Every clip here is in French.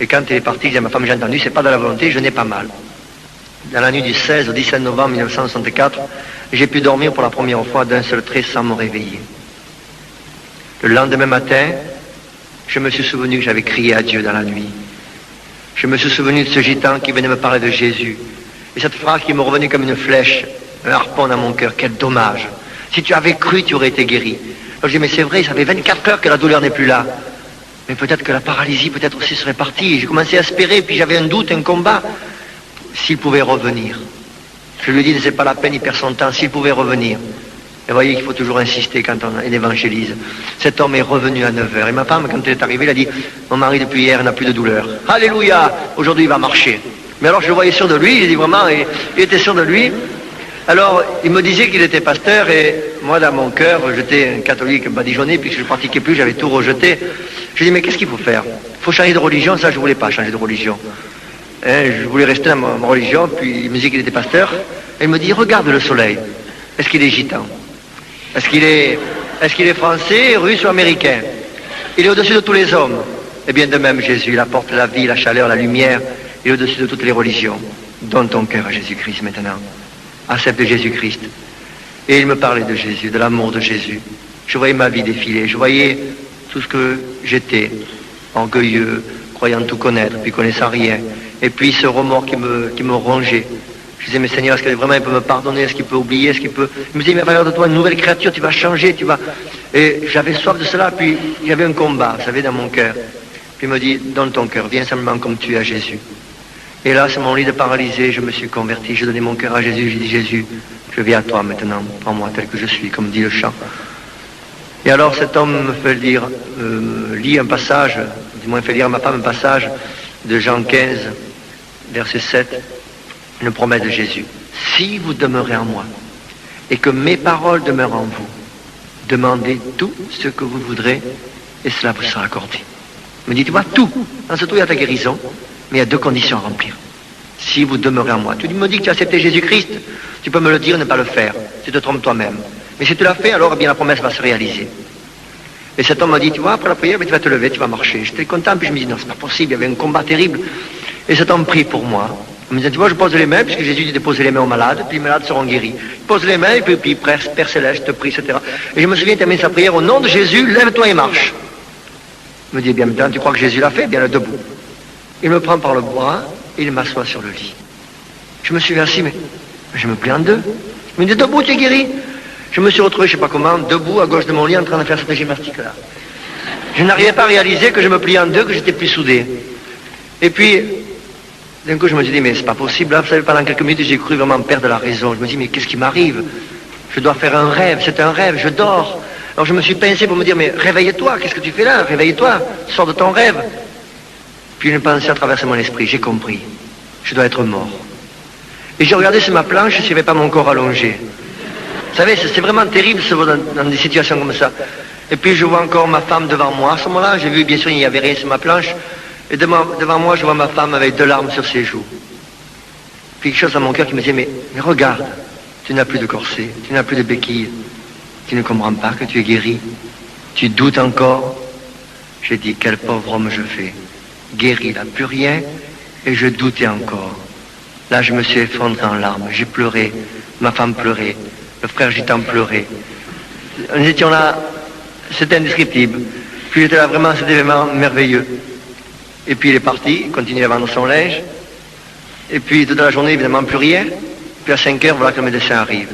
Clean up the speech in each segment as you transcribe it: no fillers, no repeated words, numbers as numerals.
Et quand il est parti, il dit à ma femme, j'ai entendu, c'est pas de la volonté, je n'ai pas mal. Dans la nuit du 16 au 17 novembre 1964, j'ai pu dormir pour la première fois d'un seul trait sans me réveiller. Le lendemain matin, je me suis souvenu que j'avais crié à Dieu dans la nuit. Je me suis souvenu de ce gitan qui venait me parler de Jésus. Et cette phrase qui m'est revenue comme une flèche, un harpon dans mon cœur. Quel dommage. Si tu avais cru, tu aurais été guéri. Alors je dis, mais c'est vrai, ça fait 24 heures que la douleur n'est plus là. Mais peut-être que la paralysie, peut-être aussi serait partie. J'ai commencé à espérer, puis j'avais un doute, un combat. S'il pouvait revenir. Je lui ai dit, c'est pas la peine, il perd son temps. S'il pouvait revenir. Et vous voyez qu'il faut toujours insister quand on évangélise. Cet homme est revenu à 9h. Et ma femme, quand elle est arrivée, elle a dit, mon mari depuis hier n'a plus de douleur. Alléluia, aujourd'hui il va marcher. Mais alors je le voyais sûr de lui, j'ai dit vraiment, il était sûr de lui. Alors il me disait qu'il était pasteur et moi dans mon cœur, j'étais un catholique badigeonné, puisque je ne pratiquais plus, j'avais tout rejeté. Je dis, mais qu'est-ce qu'il faut faire? Il faut changer de religion, ça je ne voulais pas changer de religion. Je voulais rester dans ma religion, puis il me disait qu'il était pasteur. Et il me dit, regarde le soleil, est-ce qu'il est gitan? Est-ce qu'il est français, russe ou américain? Il est au-dessus de tous les hommes. Et bien de même, Jésus, il apporte la vie, la chaleur, la lumière. Il est au-dessus de toutes les religions. Donne ton cœur à Jésus-Christ maintenant. Accepte Jésus-Christ. Et il me parlait de Jésus, de l'amour de Jésus. Je voyais ma vie défiler. Je voyais tout ce que j'étais, orgueilleux, croyant tout connaître, puis connaissant rien. Et puis ce remords qui me rongeait. Je disais, mais Seigneur, est-ce que vraiment il peut me pardonner? Est-ce qu'il peut oublier? Est-ce qu'il peut... Il me disait, mais regarde-toi, une nouvelle créature, tu vas changer, tu vas... Et j'avais soif de cela, puis il y avait un combat, vous savez, dans mon cœur. Puis il me dit, donne ton cœur, viens simplement comme tu es à Jésus. Et là, sur mon lit de paralysé, je me suis converti, j'ai donné mon cœur à Jésus, j'ai dit, Jésus, je viens à toi maintenant, prends-moi tel que je suis, comme dit le chant. Et alors cet homme me fait lire, lit un passage, du moins fait lire à ma femme un passage de Jean 15, verset 7, une promesse de Jésus. Si vous demeurez en moi et que mes paroles demeurent en vous, demandez tout ce que vous voudrez et cela vous sera accordé. Il me dit, tu vois, tout. Dans ce tout, il y a ta guérison, mais il y a deux conditions à remplir. Si vous demeurez en moi. Tu me dis que tu as accepté Jésus-Christ, tu peux me le dire et ne pas le faire. Tu te trompes toi-même. Mais si tu l'as fait, alors eh bien la promesse va se réaliser. Et cet homme m'a dit, tu vois, après la prière, mais tu vas te lever, tu vas marcher. J'étais content, puis je me dis, non, c'est pas possible, il y avait un combat terrible. Et cet homme prie pour moi. Il me dit, tu vois, je pose les mains, puisque Jésus dit de poser les mains aux malades, puis les malades seront guéris. Il pose les mains, et puis Père Céleste, prie, etc. Et je me souviens terminer sa prière, au nom de Jésus, lève-toi et marche. Il me dit, bien maintenant, tu crois que Jésus l'a fait? Bien, le debout. Il me prend par le bras, et il m'assoit sur le lit. Je me suis assis, mais je me plie en deux. Il me dit, debout, tu es guéri. Je me suis retrouvé, je ne sais pas comment, debout, à gauche de mon lit, en train de faire cette gymnastique-là. Je n'arrivais pas à réaliser que je me pliais en deux, que j'étais plus soudé. Et puis, d'un coup, je me suis dit, mais c'est pas possible. Là, vous savez, pendant quelques minutes, j'ai cru vraiment perdre la raison. Je me suis dit, mais qu'est-ce qui m'arrive? Je dois faire un rêve, c'est un rêve, je dors. Alors je me suis pincé pour me dire, mais réveille-toi, qu'est-ce que tu fais là? Réveille-toi, sors de ton rêve. Puis une pensée a traversé mon esprit, j'ai compris. Je dois être mort. Et j'ai regardé sur ma planche s'il n'y avait pas mon corps allongé. Vous savez, c'est vraiment terrible dans des situations comme ça. Et puis je vois encore ma femme devant moi. À ce moment-là, j'ai vu, bien sûr, il n'y avait rien sur ma planche. Et devant moi, je vois ma femme avec 2 larmes sur ses joues. Puis quelque chose dans mon cœur qui me disait, mais regarde, tu n'as plus de corset, tu n'as plus de béquilles. Tu ne comprends pas que tu es guéri. Tu doutes encore. J'ai dit, quel pauvre homme je fais. Guéri, là, plus rien, et je doutais encore. Là, je me suis effondré en larmes. J'ai pleuré, ma femme pleurait, le frère gitan pleurait. Nous étions là, c'était indescriptible. Puis j'étais là vraiment, c'était événement merveilleux. Et puis il est parti, il continue à vendre son linge. Et puis toute la journée, évidemment, plus rien. Puis à 5 heures, voilà que le médecin arrive.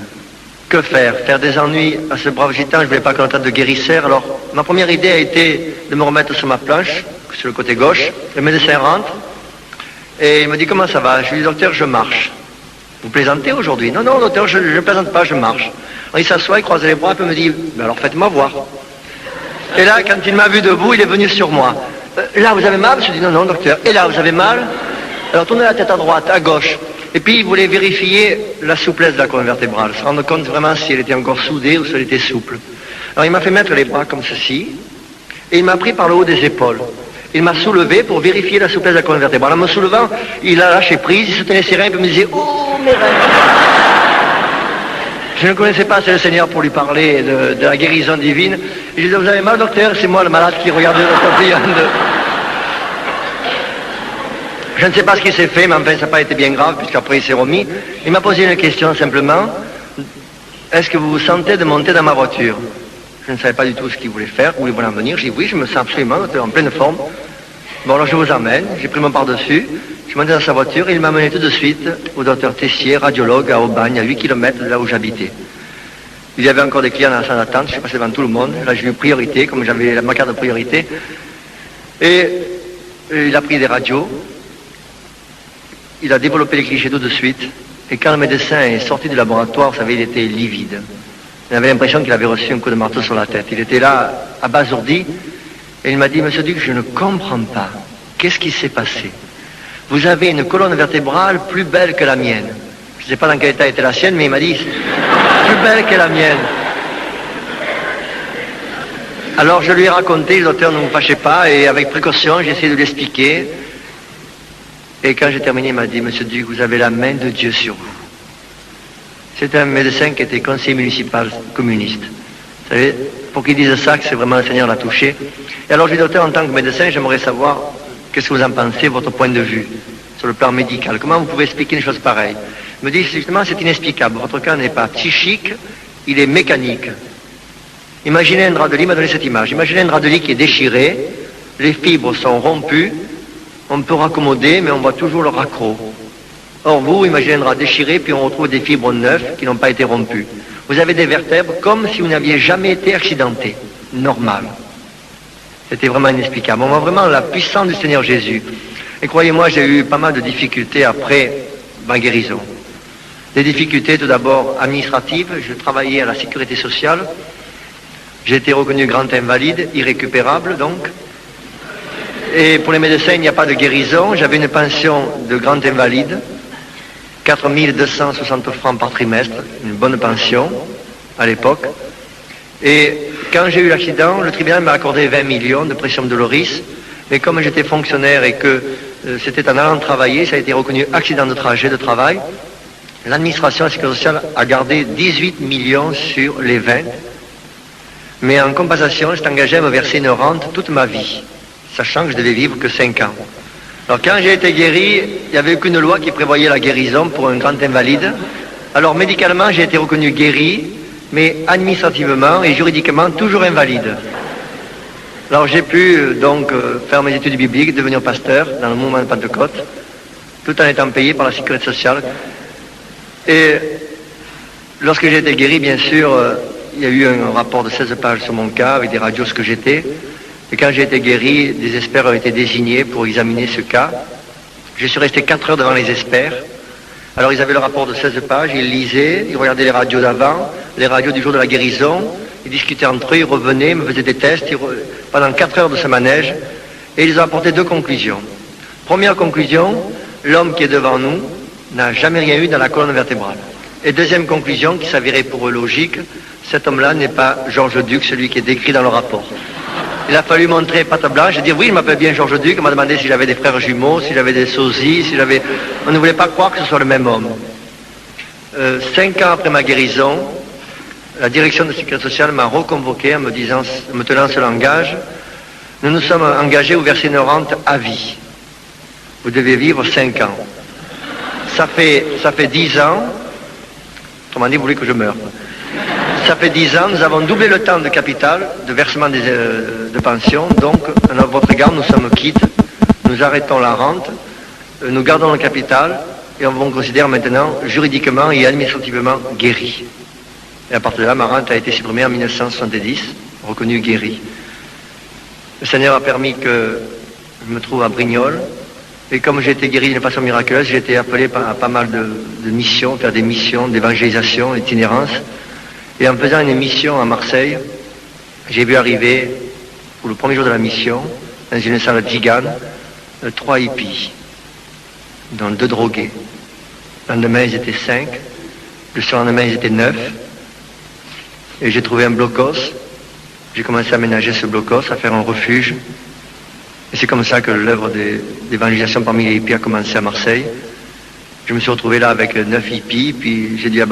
Que faire? Faire des ennuis à ce brave gitan, je ne voulais pas qu'on entende de guérisseur. Alors, ma première idée a été de me remettre sur ma planche, sur le côté gauche. Le médecin rentre. Et il me dit, comment ça va? Je lui dis, docteur, je marche. Vous plaisantez aujourd'hui? Non, non, docteur, je ne plaisante pas, je marche. Alors il s'assoit, il croise les bras, et me dit, ben alors faites-moi voir. Et là, quand il m'a vu debout, il est venu sur moi. Là, vous avez mal? Je dis, non, non, docteur. Et là, vous avez mal? Alors tournez la tête à droite, à gauche. Et puis il voulait vérifier la souplesse de la colonne vertébrale, se rendre compte vraiment si elle était encore soudée ou si elle était souple. Alors il m'a fait mettre les bras comme ceci, et il m'a pris par le haut des épaules. Il m'a soulevé pour vérifier la souplesse de la colonne vertébrale. En me soulevant, il a lâché prise, il se tenait ses reins, et me disait, oh mes reins! Je ne connaissais pas assez le Seigneur pour lui parler de la guérison divine. Et je lui disais, vous avez mal, docteur? C'est moi le malade qui regardait le papillon de... Je ne sais pas ce qui s'est fait, mais enfin, ça n'a pas été bien grave, puisqu'après il s'est remis. Il m'a posé une question simplement. Est-ce que vous vous sentez de monter dans ma voiture? Je ne savais pas du tout ce qu'il voulait faire, où il voulait en venir. J'ai dit oui, je me sens absolument en pleine forme. Bon, alors je vous emmène. J'ai pris mon par-dessus. Je suis monté dans sa voiture et il m'a mené tout de suite au docteur Tessier, radiologue à Aubagne, à 8 km de là où j'habitais. Il y avait encore des clients dans la salle d'attente. Je suis passé devant tout le monde. Là, j'ai eu priorité, comme j'avais ma carte de priorité. Et il a pris des radios. Il a développé les clichés tout de suite. Et quand le médecin est sorti du laboratoire, vous savez, il était livide. Il avait l'impression qu'il avait reçu un coup de marteau sur la tête. Il était là, abasourdi, et il m'a dit, Monsieur Duc, je ne comprends pas. Qu'est-ce qui s'est passé? Vous avez une colonne vertébrale plus belle que la mienne. Je ne sais pas dans quel état était la sienne, mais il m'a dit, plus belle que la mienne. Alors je lui ai raconté, le docteur, ne vous fâchez pas, et avec précaution, j'ai essayé de l'expliquer. Et quand j'ai terminé, il m'a dit, Monsieur Duc, vous avez la main de Dieu sur vous. C'est un médecin qui était conseiller municipal communiste. Vous savez, pour qu'il dise ça, que c'est vraiment le Seigneur l'a touché. Et alors, je lui ai dit, docteur, en tant que médecin, j'aimerais savoir qu'est-ce que vous en pensez, votre point de vue, sur le plan médical. Comment vous pouvez expliquer une chose pareille? Il me dit, justement, c'est inexplicable. Votre cas n'est pas psychique, il est mécanique. Imaginez un drap de lit, il m'a donné cette image. Imaginez un drap de lit qui est déchiré, les fibres sont rompues, on peut raccommoder, mais on voit toujours le raccro. Or, vous, imaginez un drap déchiré, puis on retrouve des fibres neuves qui n'ont pas été rompues. Vous avez des vertèbres comme si vous n'aviez jamais été accidenté. Normal. C'était vraiment inexplicable. On voit vraiment la puissance du Seigneur Jésus. Et croyez-moi, j'ai eu pas mal de difficultés après ma guérison. Des difficultés tout d'abord administratives. Je travaillais à la sécurité sociale. J'ai été reconnu grand invalide, irrécupérable donc. Et pour les médecins, il n'y a pas de guérison. J'avais une pension de grand invalide, 4 260 francs par trimestre, une bonne pension à l'époque. Et quand j'ai eu l'accident, le tribunal m'a accordé 20 millions de pression de Loris. Mais comme j'étais fonctionnaire et que c'était en allant travailler, ça a été reconnu accident de trajet, de travail. L'administration de la sécurité sociale a gardé 18 millions sur les 20. Mais en compensation, je engagé à me verser une rente toute ma vie, sachant que je devais vivre que 5 ans. Alors quand j'ai été guéri, il n'y avait aucune loi qui prévoyait la guérison pour un grand invalide. Alors médicalement, j'ai été reconnu guéri, mais administrativement et juridiquement toujours invalide. Alors j'ai pu donc faire mes études bibliques, devenir pasteur dans le mouvement de Pentecôte, tout en étant payé par la sécurité sociale. Et lorsque j'ai été guéri, bien sûr, il y a eu un rapport de 16 pages sur mon cas, avec des radios ce que j'étais. Et quand j'ai été guéri, des experts ont été désignés pour examiner ce cas. Je suis resté 4 heures devant les experts. Alors ils avaient le rapport de 16 pages, ils lisaient, ils regardaient les radios d'avant, les radios du jour de la guérison, ils discutaient entre eux, ils revenaient, me faisaient des tests pendant 4 heures de ce manège, et ils ont apporté 2 conclusions. Première conclusion, l'homme qui est devant nous n'a jamais rien eu dans la colonne vertébrale. Et deuxième conclusion, qui s'avérait pour eux logique, cet homme-là n'est pas Georges Duc, celui qui est décrit dans le rapport. Il a fallu montrer patte blanche et dire oui, je m'appelle bien Georges Duc. On m'a demandé si j'avais des frères jumeaux, si j'avais des sosies, si j'avais... On ne voulait pas croire que ce soit le même homme. 5 ans après ma guérison, la direction de la sécurité sociale m'a reconvoqué en me tenant ce langage. Nous nous sommes engagés à vous verser une rente à vie. Vous devez vivre 5 ans. Ça fait 10 ans. Autrement dit, vous voulez que je meure. Ça fait 10 ans, nous avons doublé le temps de capital, de versement de pension, donc à votre égard, nous sommes quittes, nous arrêtons la rente, nous gardons le capital et on vous considère maintenant juridiquement et administrativement guéri. Et à partir de là, ma rente a été supprimée en 1970, reconnue guérie. Le Seigneur a permis que je me trouve à Brignoles, et comme j'ai été guéri d'une façon miraculeuse, j'ai été appelé à pas mal de missions, faire des missions d'évangélisation, d'itinérance. Et en faisant une mission à Marseille, j'ai vu arriver, pour le premier jour de la mission, dans une salle gigane, 3 hippies, dont 2 drogués. Le lendemain, ils étaient 5. Le surlendemain, ils étaient 9. Et j'ai trouvé un blocos. J'ai commencé à aménager ce blocos, à faire un refuge. Et c'est comme ça que l'œuvre d'évangélisation parmi les hippies a commencé à Marseille. Je me suis retrouvé là avec 9 hippies, puis j'ai dû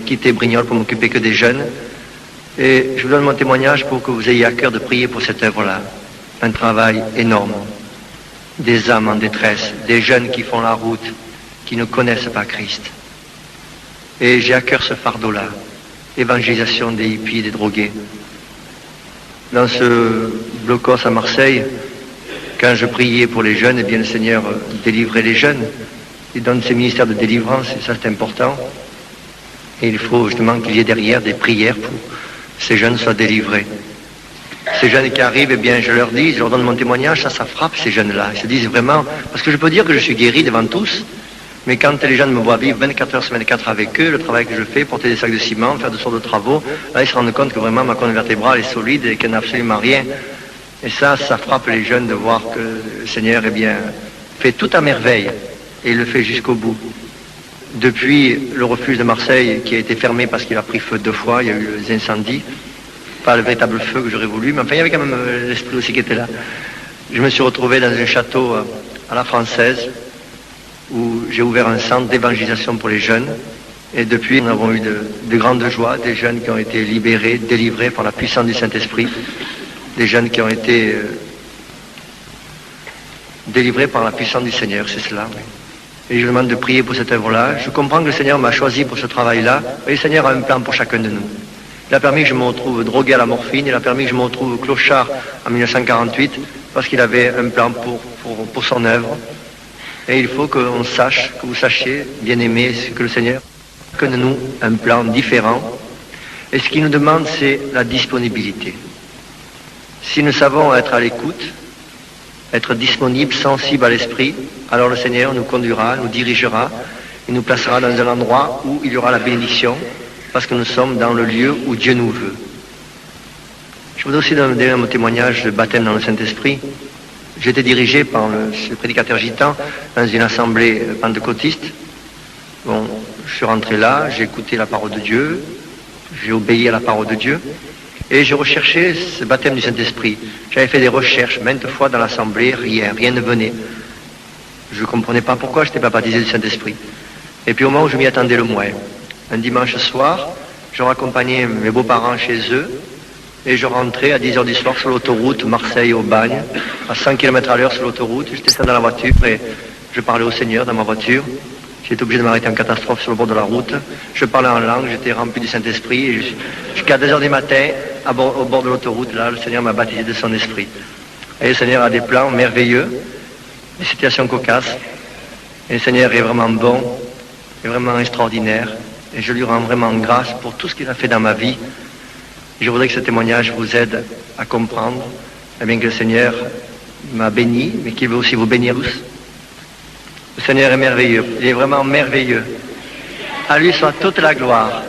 quitter Brignoles pour m'occuper que des jeunes. Et je vous donne mon témoignage pour que vous ayez à cœur de prier pour cette œuvre-là. Un travail énorme. des âmes en détresse, des jeunes qui font la route, qui ne connaissent pas Christ. Et j'ai à cœur ce fardeau-là, évangélisation des hippies, des drogués. Dans ce blocos à Marseille, quand je priais pour les jeunes, eh bien le Seigneur délivrait les jeunes. Il donne ses ministères de délivrance, et ça c'est important. Et il faut justement qu'il y ait derrière des prières pour que ces jeunes soient délivrés. Ces jeunes qui arrivent, eh bien je leur dis, je leur donne mon témoignage, ça frappe ces jeunes-là. Ils se disent vraiment, parce que je peux dire que je suis guéri devant tous, mais quand les jeunes me voient vivre 24 heures sur 24 avec eux, le travail que je fais, porter des sacs de ciment, faire de sortes de travaux, là ils se rendent compte que vraiment ma colonne vertébrale est solide et qu'il n'y a absolument rien. Et ça frappe les jeunes de voir que le Seigneur, eh bien, fait tout à merveille, et il le fait jusqu'au bout. Depuis le refuge de Marseille, qui a été fermé parce qu'il a pris feu 2 fois, il y a eu des incendies, pas le véritable feu que j'aurais voulu, mais enfin il y avait quand même l'esprit aussi qui était là. Je me suis retrouvé dans un château à la française, où j'ai ouvert un centre d'évangélisation pour les jeunes, et depuis nous avons eu de grandes joies, des jeunes qui ont été libérés, délivrés par la puissance du Saint-Esprit, des jeunes qui ont été délivrés par la puissance du Seigneur, c'est cela. Oui. Et je vous demande de prier pour cette œuvre-là. Je comprends que le Seigneur m'a choisi pour ce travail-là, et le Seigneur a un plan pour chacun de nous. Il a permis que je me retrouve drogué à la morphine, il a permis que je me retrouve clochard en 1948, parce qu'il avait un plan pour son œuvre. Et il faut qu'on sache, que vous sachiez, bien-aimés, que le Seigneur a que de nous un plan différent. Et ce qu'il nous demande, c'est la disponibilité. Si nous savons être à l'écoute, être disponibles, sensibles à l'esprit, alors le Seigneur nous conduira, nous dirigera, il nous placera dans un endroit où il y aura la bénédiction, parce que nous sommes dans le lieu où Dieu nous veut. Je voudrais aussi donner mon témoignage de baptême dans le Saint-Esprit. J'ai été dirigé par ce prédicateur gitan dans une assemblée pentecôtiste. Bon, je suis rentré là, j'ai écouté la parole de Dieu, j'ai obéi à la parole de Dieu, et j'ai recherché ce baptême du Saint-Esprit. J'avais fait des recherches maintes fois dans l'assemblée, rien ne venait. Je ne comprenais pas pourquoi je n'étais pas baptisé du Saint-Esprit. Et puis au moment où je m'y attendais le moins, un dimanche soir, je raccompagnais mes beaux-parents chez eux, et je rentrais à 10h du soir sur l'autoroute Marseille-Aubagne, à 100 km/h sur l'autoroute. J'étais seul dans la voiture et je parlais au Seigneur dans ma voiture. J'étais obligé de m'arrêter en catastrophe sur le bord de la route. Je parlais en langue, j'étais rempli du Saint-Esprit. Et jusqu'à 2h du matin, au bord de l'autoroute, là, le Seigneur m'a baptisé de son esprit. Et le Seigneur a des plans merveilleux, des situations cocasses. Et le Seigneur est vraiment bon, est vraiment extraordinaire. Et je lui rends vraiment grâce pour tout ce qu'il a fait dans ma vie. Je voudrais que ce témoignage vous aide à comprendre, eh bien, que le Seigneur m'a béni, mais qu'il veut aussi vous bénir tous. Le Seigneur est merveilleux, il est vraiment merveilleux. À lui soit toute la gloire.